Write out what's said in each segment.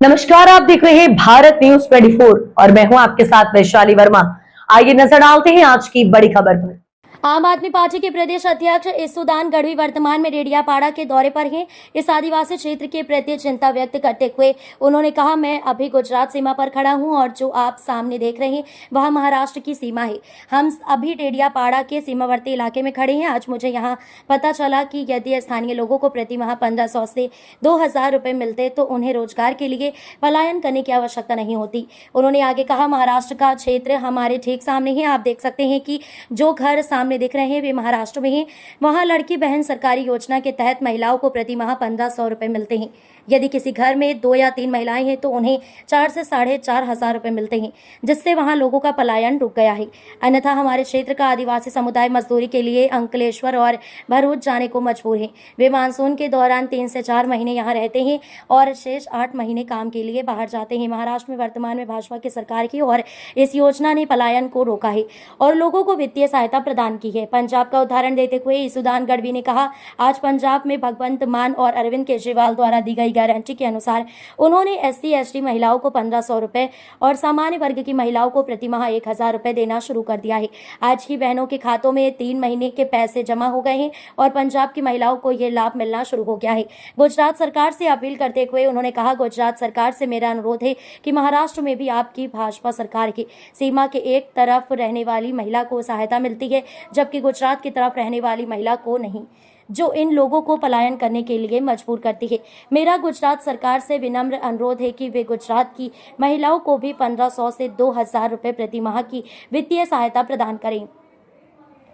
नमस्कार, आप देख रहे हैं भारत न्यूज 24 और मैं हूं आपके साथ वैशाली वर्मा। आइए नजर डालते हैं आज की बड़ी खबर पर। आम आदमी पार्टी के प्रदेश अध्यक्ष ईसुदान गढ़वी वर्तमान में डेडियापाड़ा के दौरे पर हैं। इस आदिवासी क्षेत्र के प्रति चिंता व्यक्त करते हुए उन्होंने कहा, मैं अभी गुजरात सीमा पर खड़ा हूं और जो आप सामने देख रहे हैं वह महाराष्ट्र की सीमा है। हम अभी डेडियापाड़ा के सीमावर्ती इलाके में खड़े हैं। आज मुझे यहां पता चला कि यदि स्थानीय लोगों को प्रति माह 1500 से 2000 रुपए मिलते तो उन्हें रोजगार के लिए पलायन करने की आवश्यकता नहीं होती। उन्होंने आगे कहा, महाराष्ट्र का क्षेत्र हमारे ठीक सामने है। आप देख सकते हैं कि जो घर सामने दिख रहे हैं वे महाराष्ट्र में हैं। वहां लड़की बहन सरकारी योजना के तहत महिलाओं को प्रति माह 1500 रुपए मिलते हैं। यदि किसी घर में 2 या 3 महिलाएं हैं तो उन्हें 4 से 4500 रुपए मिलते हैं, जिससे वहां लोगों का पलायन रुक गया है। अन्यथा हमारे क्षेत्र का आदिवासी समुदाय मजदूरी के लिए अंकलेश्वर और भरूच जाने को मजबूर है। वे मानसून के दौरान 3 से 4 महीने यहाँ रहते हैं और शेष 8 महीने काम के लिए बाहर जाते हैं। महाराष्ट्र में वर्तमान में भाजपा की सरकार की और इस योजना ने पलायन को रोका है और लोगों को वित्तीय सहायता प्रदान की है। पंजाब का उदाहरण देते हुए ईसुदान गढ़वी ने कहा, आज पंजाब में भगवंत मान और अरविंद केजरीवाल द्वारा दी गई गारंटी के अनुसार उन्होंने SC/ST महिलाओं को 1500 रुपए और सामान्य वर्ग की महिलाओं को प्रति माह 1000 रुपए देना शुरू कर दिया है। आज ही बहनों के खातों में 3 महीने के पैसे जमा हो गए हैं और पंजाब की महिलाओं को यह लाभ मिलना शुरू हो गया है। गुजरात सरकार से अपील करते हुए उन्होंने कहा, गुजरात सरकार से मेरा अनुरोध है कि महाराष्ट्र में भी आपकी भाजपा सरकार की सीमा के एक तरफ रहने वाली महिला को सहायता मिलती है, जबकि गुजरात की तरफ रहने वाली महिला को नहीं, जो इन लोगों को पलायन करने के लिए मजबूर करती है। मेरा गुजरात सरकार से विनम्र अनुरोध है कि वे गुजरात की महिलाओं को भी 1500 से 2000 रुपए प्रति माह की वित्तीय सहायता प्रदान करें।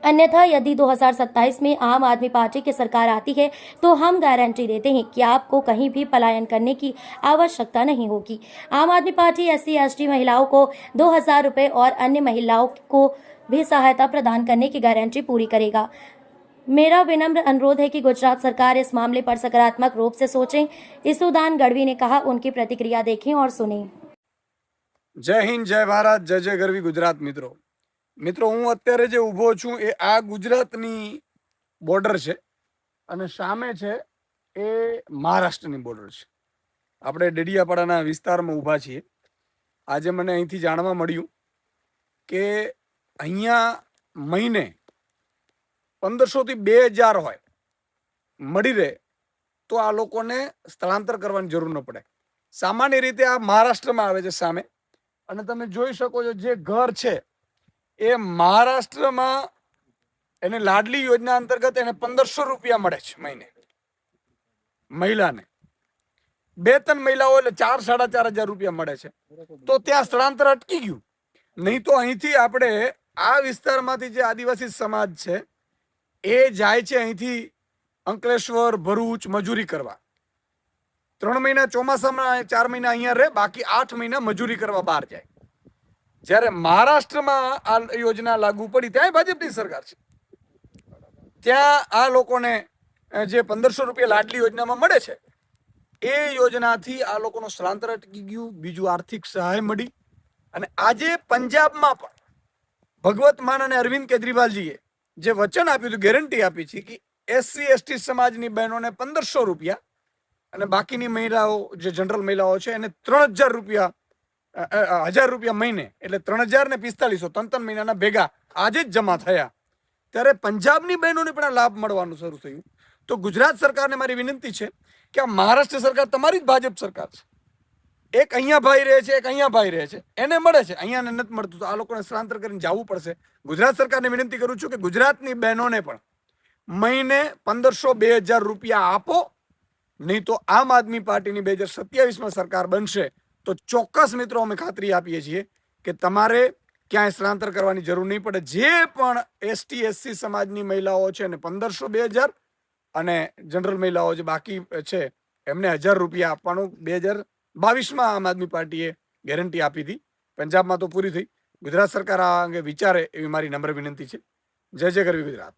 अन्यथा यदि 2027 में आम आदमी पार्टी की सरकार आती है तो हम गारंटी देते हैं कि आपको कहीं भी पलायन करने की आवश्यकता नहीं होगी। आम आदमी पार्टी SC/ST महिलाओं को 2000 रुपए और अन्य महिलाओं को भी सहायता प्रदान करने की गारंटी पूरी करेगा। मेरा विनम्र अनुरोध है कि गुजरात सरकार इस मामले पर सकारात्मक रूप से सोचें। ईसुदान गढ़वी ने कहा, उनकी प्रतिक्रिया देखें और सुनें। जय हिंद, जय भारत, जय जय गढ़वी गुजरात। મિત્રો હું અત્યારે જે ઊભો છું એ આ ગુજરાતની બોર્ડર છે અને સામે છે એ મહારાષ્ટ્રની બોર્ડર છે। આપણે ડેડિયાપાડાના વિસ્તારમાં ઊભા છીએ। આજે મને અહીંથી જાણવા મળ્યું કે અહીંયા મહિને 1500 થી 2000 હોય મળી રહે તો આ લોકોને સ્થળાંતર કરવાની જરૂર ન પડે। સામાન્ય રીતે આ મહારાષ્ટ્રમાં આવે છે સામે, અને તમે જોઈ શકો છો જે ઘર છે એ મહારાષ્ટ્રમાં એને લાડલી યોજના અંતર્ગત એને 1500 રૂપિયા મળે છે મહિને મહિલાને। 2-3 મહિલાઓ એટલે 4-4500 રૂપિયા મળે છે। તો ત્યાં સ્થળાંતર અટકી ગયું। નહીં તો અહીંથી આપણે આ વિસ્તારમાંથી જે આદિવાસી સમાજ છે એ જાય છે અહીંથી અંકલેશ્વર, ભરૂચ મજૂરી કરવા। 3 મહિના ચોમાસામાં, 4 મહિના અહીંયા રહે, બાકી 8 મહિના મજૂરી કરવા બહાર જાય। જ્યારે મહારાષ્ટ્રમાં આ યોજના લાગુ પડી ત્યાં ભાજપની સરકાર છે, ત્યાં આ લોકોને જે 1500 રૂપિયા લાડલી યોજનામાં મળે છે એ યોજનાથી આ લોકોનું સ્થળાંતર અટકી ગયું। બીજું આર્થિક સહાય મળી। અને આજે પંજાબમાં પણ ભગવત માન અને અરવિંદ કેજરીવાલજીએ જે વચન આપ્યું હતું, ગેરંટી આપી છે કે SC/ST સમાજની બહેનોને 1500 રૂપિયા અને બાકીની મહિલાઓ જે જનરલ મહિલાઓ છે એને 3000 રૂપિયા 1000 રૂપિયા મહિને, એટલે 3000 ને 4500 3 મહિનાના ભેગા આજે જ જમા થયા। ત્યારે પંજાબની બહેનોને પણ આ લાભ મળવાનું શરૂ થયું। તો ગુજરાત સરકારને મારી વિનંતી છે કે આ મહારાષ્ટ્ર સરકાર તમારી જ ભાજપ સરકાર છે। એક અહીંયા ભાઈ રહે છે, એક અહીંયા ભાઈ રહે છે, એને મળે છે, અહીંયાને નથી મળતું, તો આ લોકોને સ્થળાંતર કરીને જવું પડશે। ગુજરાત સરકારને વિનંતી કરું છું કે ગુજરાતની બહેનોને પણ મહિને 1500-2000 રૂપિયા આપો। નહીં તો આમ આદમી પાર્ટીની 2027માં સરકાર બનશે તો ચોક્કસ મિત્રો અમે ખાતરી આપીએ છીએ કે તમારે ક્યાંય સ્થળાંતર કરવાની જરૂર નહીં પડે। જે પણ ST/SC સમાજની મહિલાઓ છે એને 1500-2000 અને જનરલ મહિલાઓ જે બાકી છે એમને 1000 રૂપિયા આપવાનું 2022માં આમ આદમી પાર્ટીએ ગેરંટી આપી હતી। પંજાબમાં તો પૂરી થઈ। ગુજરાત સરકાર આ અંગે વિચારે એવી મારી નમ્ર વિનંતી છે। જય જય ગરવી ગુજરાત।